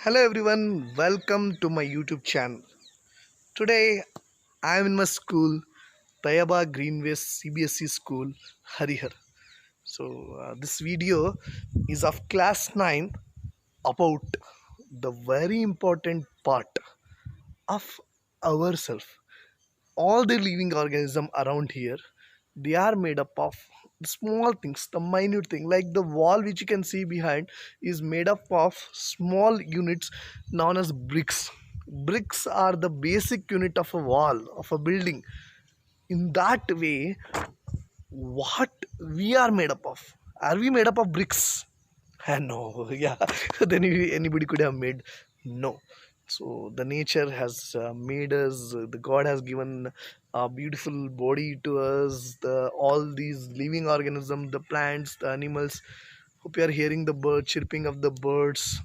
Hello everyone, welcome to my YouTube channel. Today I am in my school, Tayaba Greenways CBSE School, Harihar. This video is of class 9 about the very important part of ourselves. All the living organism around here, they are made up of small things, the minute thing, like the wall which you can see behind is made up of small units known as bricks. Bricks are the basic unit of a wall of a building. In that way, what we are made up of, are we made up of bricks? No, yeah. Then anybody could have made. No. So the nature has made us. The God has given a beautiful body to us. The all these living organisms, the plants, the animals. Hope you are hearing the bird chirping of the birds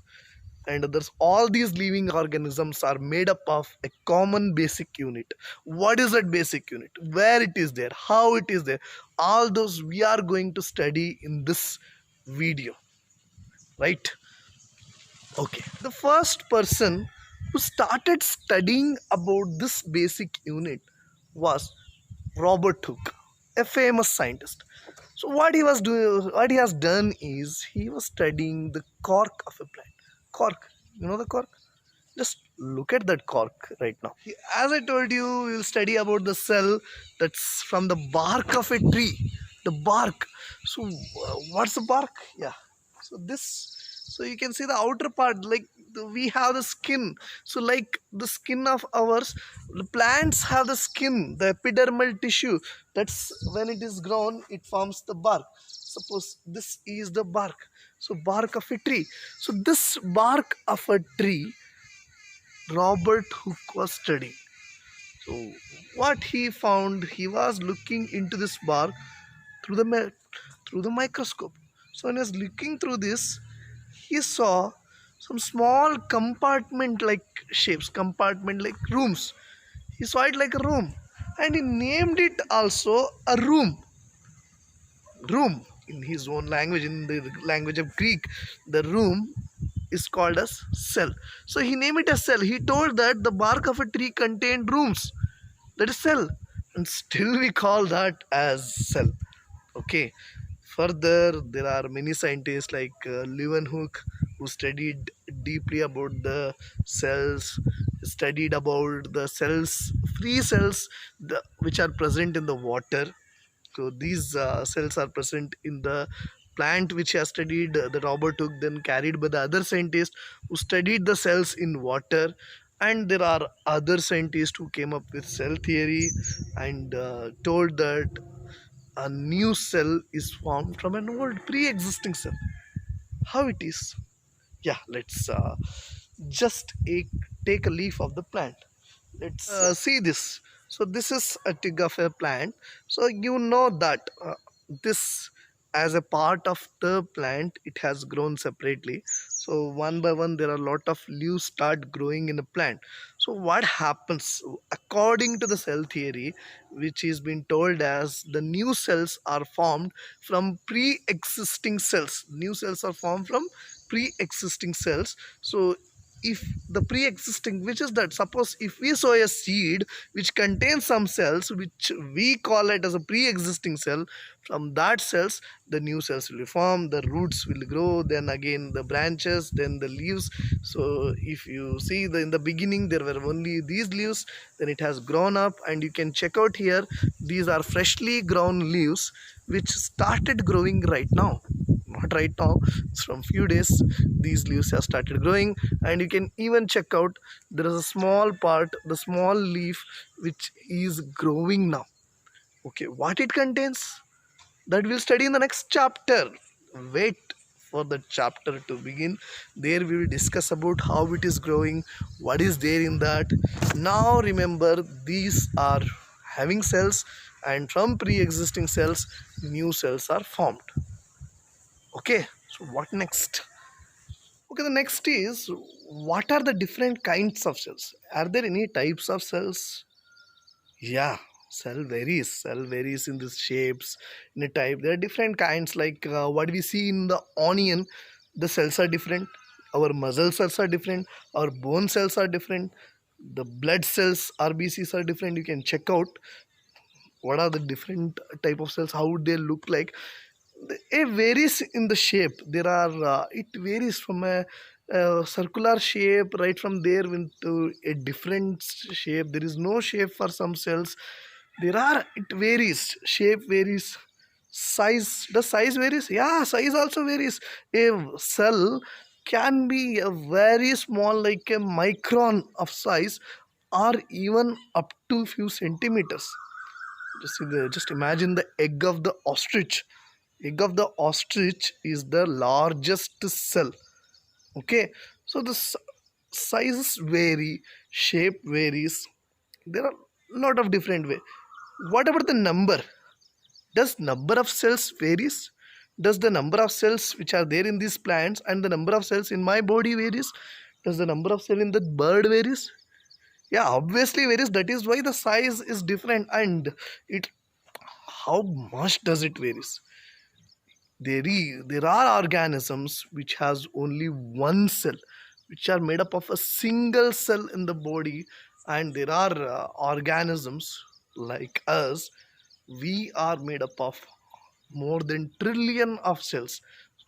and others. All these living organisms are made up of a common basic unit. What is that basic unit? Where it is there? How it is there? All those we are going to study in this video, right? Okay, the first person who started studying about this basic unit was Robert Hooke, a famous scientist. So what he has done is he was studying the cork of a plant. Cork, you know the cork? Just look at that cork right now. As I told you, we'll study about the cell that's from the bark of a tree. The bark. So, what's the bark? Yeah. So this. So you can see the outer part, like we have the skin. So like the skin of ours, the plants have the skin, the epidermal tissue. That's when it is grown, it forms the bark. Suppose this is the bark. So bark of a tree. So this bark of a tree Robert Hooke was studying. So, what he found, he was looking into this bark through through the microscope. So, when he was looking through this, he saw some small compartment-like shapes, compartment-like rooms. He saw it like a room, and he named it also a room. Room in his own language, in the language of Greek, the room is called as cell. So he named it as cell. He told that the bark of a tree contained rooms. That is cell. And still we call that as cell. Okay. Further, there are many scientists like Leeuwenhoek who studied deeply about the cells, studied about the cells, free cells, which are present in the water. So these cells are present in the plant which has studied the Robert Hooke, then carried by the other scientists who studied the cells in water. And there are other scientists who came up with cell theory and told that a new cell is formed from an old pre-existing cell. How it is? Yeah, let's just take a leaf of the plant. Let's see this. So this is a twig of a plant. So you know that this, as a part of the plant, it has grown separately. So one by one there are a lot of leaves start growing in a plant. So what happens according to the cell theory, which is been told as the new cells are formed from pre-existing cells. New cells are formed from pre-existing cells. So if the pre-existing, which is that, suppose if we sow a seed which contains some cells which we call it as a pre-existing cell, from that cells the new cells will form, the roots will grow, then again the branches, then the leaves. So if you see in the beginning there were only these leaves, then it has grown up, and you can check out here, these are freshly grown leaves which started growing right now. Not right now, it's from few days these leaves have started growing. And you can even check out, there is a small part, the small leaf which is growing now. Okay, what it contains, that we'll study in the next chapter. Wait for the chapter to begin. There we will discuss about how it is growing, what is there in that. Now remember, these are having cells, and from pre-existing cells new cells are formed. Okay, so what next? Okay, the next is, what are the different kinds of cells? Are there any types of cells? Yeah, cell varies. Cell varies in the shapes, in the type. There are different kinds, like what we see in the onion, the cells are different. Our muscle cells are different, our bone cells are different, the blood cells, RBCs are different. You can check out what are the different type of cells, how would they look like. It varies in the shape. There are it varies from a circular shape right from there into a different shape. There is no shape for some cells. There are, it varies, shape varies, size, the size varies, yeah, size also varies. A cell can be a very small, like a micron of size, or even up to few centimeters. Just imagine the egg of the ostrich. Egg of the ostrich is the largest cell. Okay, so the sizes vary, shape varies. There are a lot of different way. What about the number? Does number of cells varies? Does the number of cells which are there in these plants and the number of cells in my body varies? Does the number of cell in the bird varies? Yeah, obviously varies. That is why the size is different. And it, how much does it varies? There are organisms which has only one cell, which are made up of a single cell in the body. And there are organisms like us, we are made up of more than trillion of cells,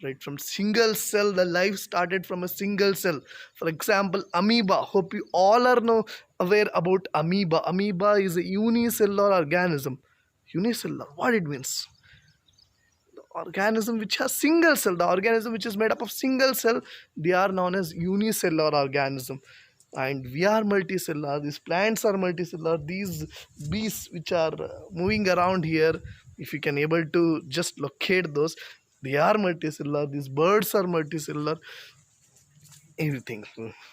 right? From single cell, the life started from a single cell. For example, amoeba. Hope you all are know aware about amoeba. Amoeba is a unicellular organism. Unicellular, what it means? Organism which has single cell, the organism which is made up of single cell, they are known as unicellular organism. And we are multicellular, these plants are multicellular, these bees which are moving around here, if you can able to just locate those, they are multicellular, these birds are multicellular, everything.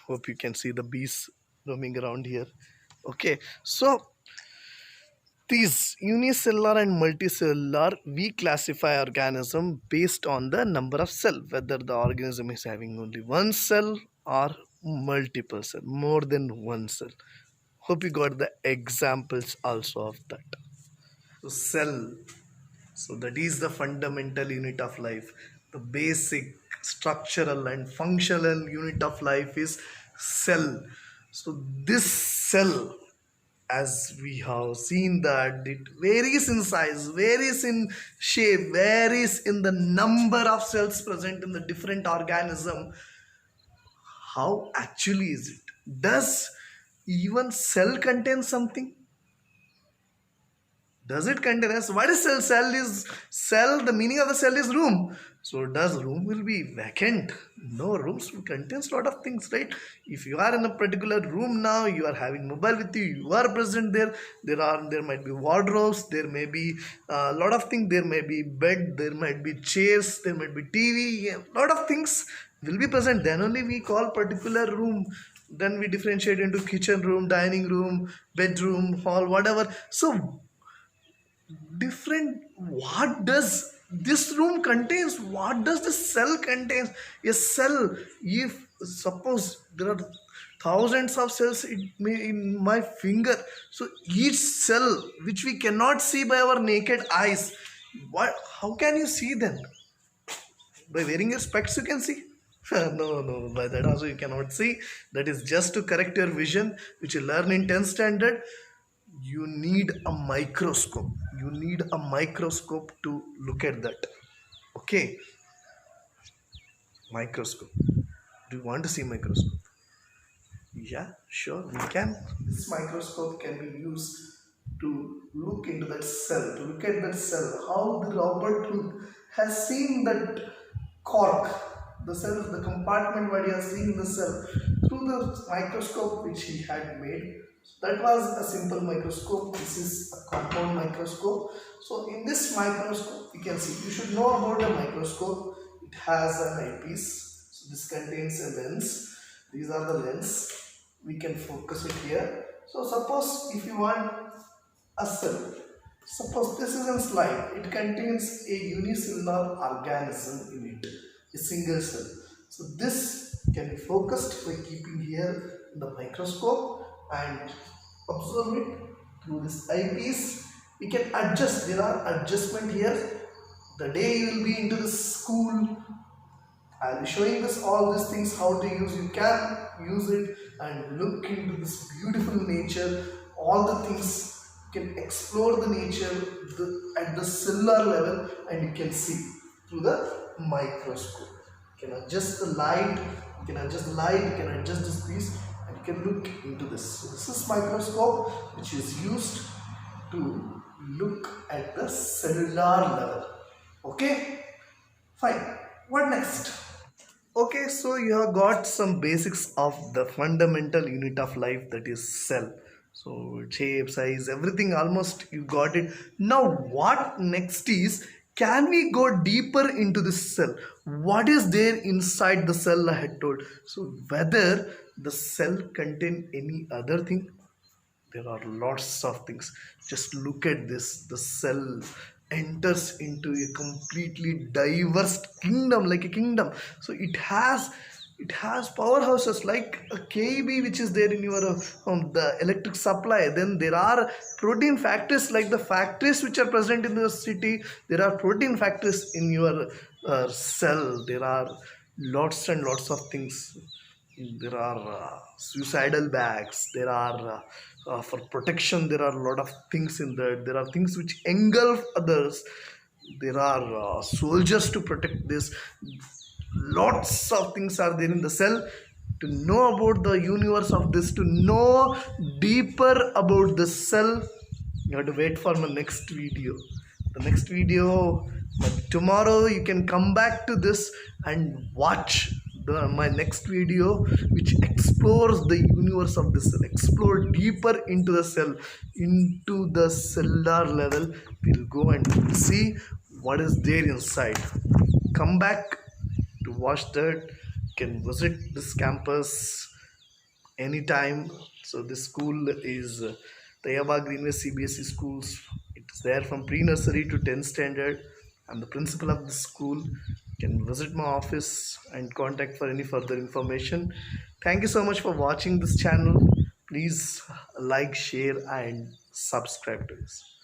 Hope you can see the bees roaming around here. Okay, so these unicellular and multicellular, we classify organism based on the number of cell, whether the organism is having only one cell or multiple cell, more than one cell. Hope you got the examples also of that. So cell, so that is the fundamental unit of life. The basic structural and functional unit of life is cell. So this cell, as we have seen that it varies in size, varies in shape, varies in the number of cells present in the different organism. How actually is it? Does even cell contain something? Does it contain us? What is cell? Cell is cell. The meaning of the cell is room. So does room will be vacant? No, rooms contains lot of things, right? If you are in a particular room now, you are having mobile with you. You are present there. There might be wardrobes. There may be a lot of things. There may be bed. There might be chairs. There might be TV. Yeah, lot of things will be present. Then only we call particular room. Then we differentiate into kitchen room, dining room, bedroom, hall, whatever. So different, what does this room contains, what does the cell contains? A cell, if suppose there are thousands of cells in my finger, so each cell which we cannot see by our naked eyes, what, how can you see them? By wearing your specs you can see? No, by that also you cannot see. That is just to correct your vision, which you learn in 10th standard. You need a microscope. You need a microscope to look at that. Okay, microscope. Do you want to see microscope? Yeah, sure, we can. This microscope can be used to look into that cell, to look at that cell, how the Robert Hooke has seen that cork, the cell, the compartment where he has seen the cell through the microscope which he had made. That was a simple microscope. This is a compound microscope. So in this microscope, you can see, you should know about the microscope. It has an eyepiece. So this contains a lens. These are the lens. We can focus it here. So suppose if you want a cell, suppose this is a slide. It contains a unicellular organism in it, a single cell. So this can be focused by keeping here in the microscope and observe it through this eyepiece. We can adjust. There are adjustment here. The day you will be into the school, I'll be showing this all these things how to use. You can use it and look into this beautiful nature. All the things you can explore the nature at the cellular level, and you can see through the microscope. You can adjust the light. You can adjust the light. You can adjust this piece, and you can look into this. So this is microscope which is used to look at the cellular level. Okay, fine. What next? Okay, so you have got some basics of the fundamental unit of life, that is cell. So shape, size, everything almost you got it. Now what next is, can we go deeper into this cell? What is there inside the cell I had told? So whether the cell contain any other thing, there are lots of things. Just look at this. The cell enters into a completely diverse kingdom, like a kingdom. So it has powerhouses like a KEB which is there in your the electric supply. Then there are protein factories, like the factories which are present in the city. There are protein factories in your cell. There are lots and lots of things. There are suicidal bags. There are for protection, there are a lot of things in that. There are things which engulf others. There are soldiers to protect this. Lots of things are there in the cell. To know about the universe of this, to know deeper about the cell, you have to wait for my next video. The next video, tomorrow you can come back to this and watch my next video, which explores the universe of the cell, explore deeper into the cell, into the cellular level. We'll go and see what is there inside. Come back to watch that. You can visit this campus anytime. So this school is Tayaba Greenway CBSE schools. It's there from pre-nursery to 10th standard. I'm the principal of the school. You can visit my office and contact for any further information. Thank you so much for watching this channel. Please like, share and subscribe to this.